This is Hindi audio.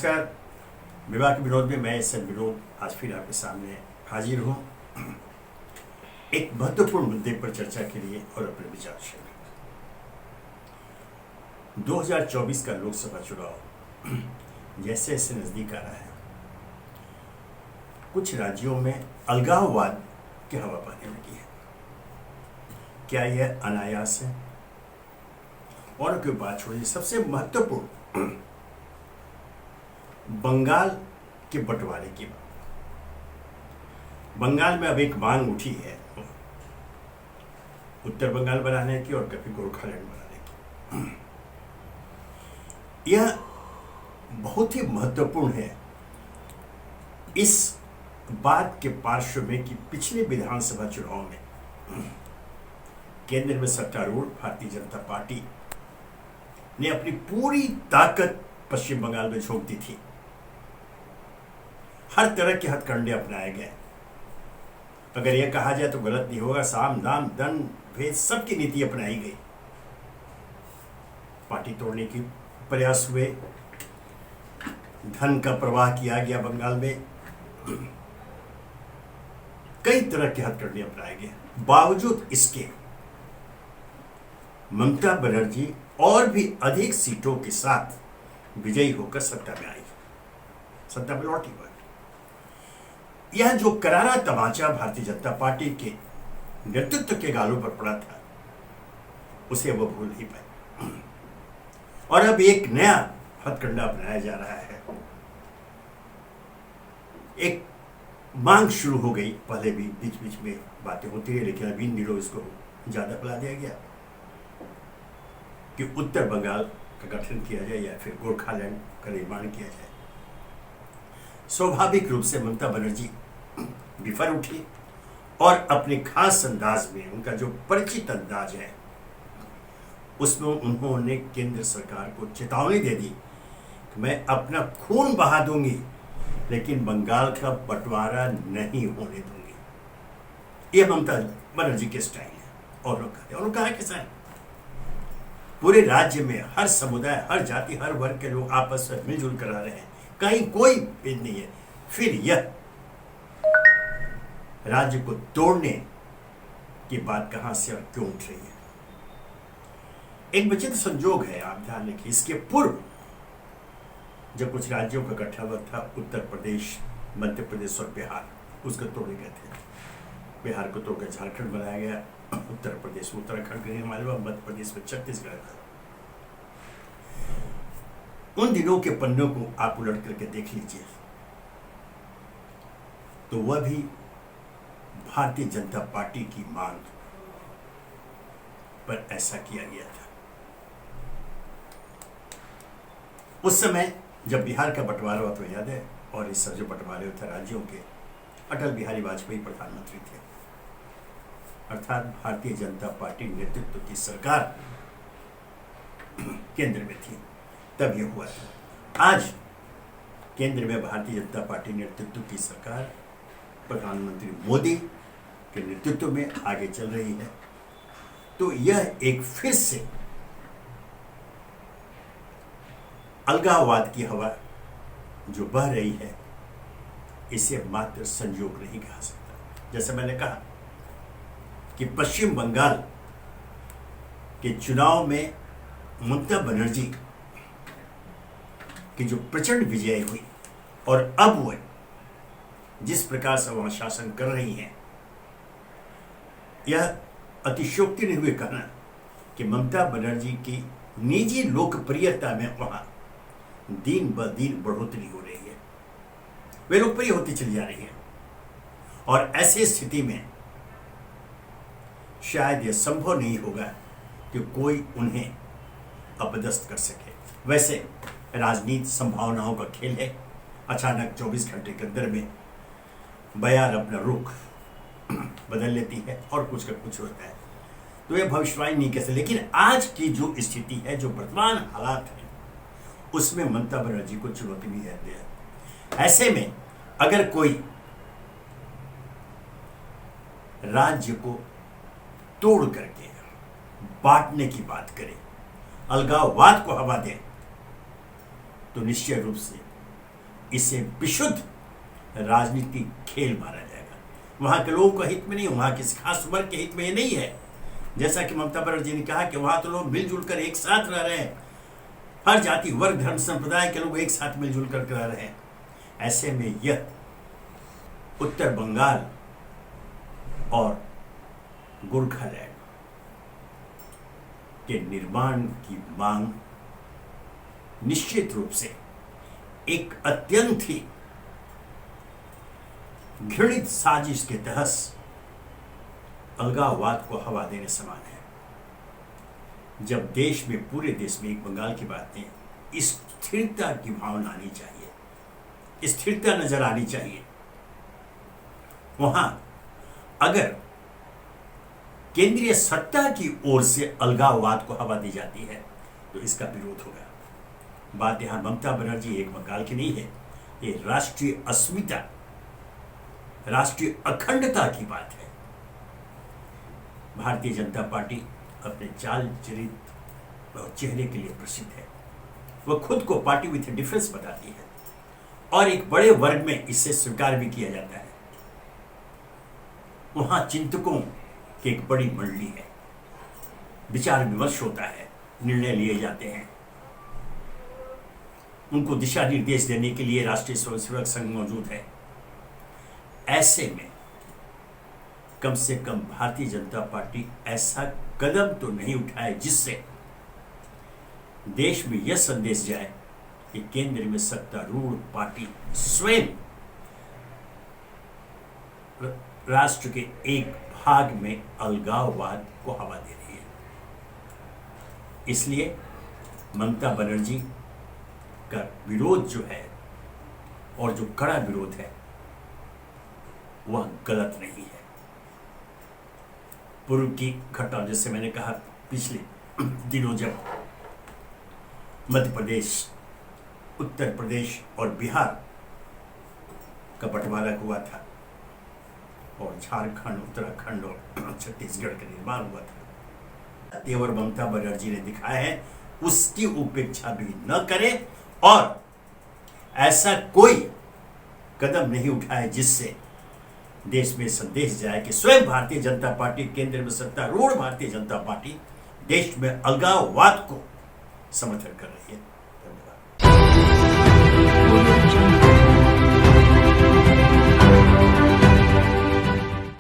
नमस्कार। विवाह के विरोध में मैं एस एन विनोद आज फिर आपके सामने हाजिर हूँ एक महत्वपूर्ण मुद्दे पर चर्चा के लिए और अपने विचार शेयर। 2024 का लोकसभा चुनाव जैसे जैसे नजदीक आ रहा है, कुछ राज्यों में अलगाववाद की हवा बहने लगी है। क्या यह अनायास है? और क्यों बात छोड़िए, सबसे महत्वपूर्ण बंगाल के बंटवारे की बात। बंगाल में अब एक मांग उठी है उत्तर बंगाल बनाने की और कभी गोरखालैंड बनाने की। यह बहुत ही महत्वपूर्ण है इस बात के पार्श्व में कि पिछले विधानसभा चुनाव में केंद्र में सत्तारूढ़ भारतीय जनता पार्टी ने अपनी पूरी ताकत पश्चिम बंगाल में झोंक दी थी। हर तरह के हथकंडे अपनाए गए। अगर यह कहा जाए तो गलत नहीं होगा, साम दाम दंड भेद सबकी नीति अपनाई गई। पार्टी तोड़ने की प्रयास हुए, धन का प्रवाह किया गया बंगाल में, कई तरह के हथकंडे अपनाए गए। बावजूद इसके ममता बनर्जी और भी अधिक सीटों के साथ विजयी होकर सत्ता में आई, सत्ता में लौटी। यह जो करारा तमाचा भारतीय जनता पार्टी के नेतृत्व के गालों पर पड़ा था, उसे वो भूल नहीं पाए। और अब एक नया हथकंडा अपनाया जा रहा है। एक मांग शुरू हो गई, पहले भी बीच बीच में बातें होती रही, लेकिन अभी इन दिनों इसको ज्यादा फैला दिया गया कि उत्तर बंगाल का गठन किया जाए या फिर गोरखालैंड का निर्माण किया जाए। स्वाभाविक रूप से ममता बनर्जी बिफर उठी और अपने खास अंदाज में, उनका जो परिचित अंदाज है, उसमें उन्होंने केंद्र सरकार को चेतावनी दे दी कि मैं अपना खून बहा दूंगी लेकिन बंगाल का बंटवारा नहीं होने दूंगी। यह ममता बनर्जी के स्टाइल है। और लोग कहते हैं, उन्होंने कहा कि सर पूरे राज्य में हर समुदाय, हर जाति, हर वर्ग के लोग आपस में मिलजुल कर रह रहे हैं, कहीं कोई भेद नहीं है, फिर यह राज्य को तोड़ने की बात कहां से और क्यों उठ रही है? एक विचित्र संजोग है, आप ध्यान रखिए। इसके पूर्व जब कुछ राज्यों का गठन हुआ था, उत्तर प्रदेश, मध्य प्रदेश और बिहार, उसको तोड़े गए थे। बिहार को तोड़कर झारखंड बनाया गया, उत्तर प्रदेश में उत्तराखंड का निर्माण हुआ, मध्य प्रदेश में छत्तीसगढ़ था। उन दिनों के पन्नों को आप उलट करके देख लीजिए तो वह भी भारतीय जनता पार्टी की मांग पर ऐसा किया गया था। उस समय जब बिहार का बंटवारा हुआ तो याद है, और इस सब जो बंटवारे हुए थे राज्यों के, अटल बिहारी वाजपेयी प्रधानमंत्री थे, अर्थात भारतीय जनता पार्टी नेतृत्व की सरकार केंद्र में थी, तब यह हुआ था। आज केंद्र में भारतीय जनता पार्टी नेतृत्व की सरकार प्रधानमंत्री मोदी के नेतृत्व में आगे चल रही है, तो यह एक फिर से अलगाववाद की हवा जो बह रही है, इसे मात्र संयोग नहीं कहा सकता। जैसे मैंने कहा कि पश्चिम बंगाल के चुनाव में ममता बनर्जी की जो प्रचंड विजय हुई और अब वह जिस प्रकार से वहां शासन कर रही हैं, यह अतिशयोक्ति नहीं हुए कहना कि ममता बनर्जी की निजी लोकप्रियता में वहां दिन ब दिन बढ़ोतरी हो रही है। वे लोकप्रिय होती चली जा रही है और ऐसी स्थिति में शायद यह संभव नहीं होगा कि कोई उन्हें अपदस्थ कर सके। वैसे राजनीति संभावनाओं का खेल है। अचानक 24 घंटे के अंदर में बयार अपना रुख बदल लेती है और कुछ का कुछ होता है, तो यह भविष्यवाणी नहीं कर सकते। लेकिन आज की जो स्थिति है, जो वर्तमान हालात है, उसमें ममता बनर्जी को चुनौती भी है। ऐसे में अगर कोई राज्य को तोड़ करके बांटने की बात करे, अलगाववाद को हवा दे, तो निश्चय रूप से इसे विशुद्ध राजनीतिक खेल माना जाएगा। वहां के लोगों के हित में नहीं, वहां किसी खास वर्ग के हित में ये नहीं है। जैसा कि ममता बनर्जी ने कहा कि वहां तो लोग मिलजुल कर एक साथ रह रहे हैं, हर जाति वर्ग धर्म संप्रदाय के लोग एक साथ मिलजुल कर रह रहे हैं। ऐसे में यह उत्तर बंगाल और गोरखालैंड के निर्माण की मांग निश्चित रूप से एक अत्यंत ही घृणित साजिश के तहत अलगाववाद को हवा देने समान है। जब देश में, पूरे देश में, एक बंगाल की बात नहीं, स्थिरता की भावना आनी चाहिए, स्थिरता नजर आनी चाहिए। वहां अगर केंद्रीय सत्ता की ओर से अलगाववाद को हवा दी जाती है तो इसका विरोध होगा। बात यहां ममता बनर्जी एक बंगाल की नहीं है, ये राष्ट्रीय अस्मिता, राष्ट्रीय अखंडता की बात है। भारतीय जनता पार्टी अपने चाल चरित्र और चेहरे के लिए प्रसिद्ध है। वह खुद को पार्टी विथ डिफरेंस बताती है और एक बड़े वर्ग में इसे स्वीकार भी किया जाता है। वहां चिंतकों की एक बड़ी मंडली है, विचार विमर्श होता है, निर्णय लिए जाते हैं, उनको दिशा निर्देश देने के लिए राष्ट्रीय स्वयंसेवक संघ मौजूद है। ऐसे में कम से कम भारतीय जनता पार्टी ऐसा कदम तो नहीं उठाए जिससे देश में यह संदेश जाए कि केंद्र में सत्तारूढ़ पार्टी स्वयं राष्ट्र के एक भाग में अलगाववाद को हवा दे रही है। इसलिए ममता बनर्जी का विरोध जो है और जो कड़ा विरोध है वह गलत नहीं है। पूर्व की घटना, जैसे मैंने कहा, पिछले दिनों जब मध्य प्रदेश, उत्तर प्रदेश और बिहार का बंटवारा हुआ था और झारखंड, उत्तराखंड और छत्तीसगढ़ का निर्माण हुआ था, तेवर ममता बनर्जी ने दिखाया है उसकी उपेक्षा भी न करें और ऐसा कोई कदम नहीं उठाए जिससे देश में संदेश जाए कि स्वयं भारतीय जनता पार्टी, केंद्र में सत्तारूढ़ भारतीय जनता पार्टी देश में अलगाववाद को समर्थन कर रही है।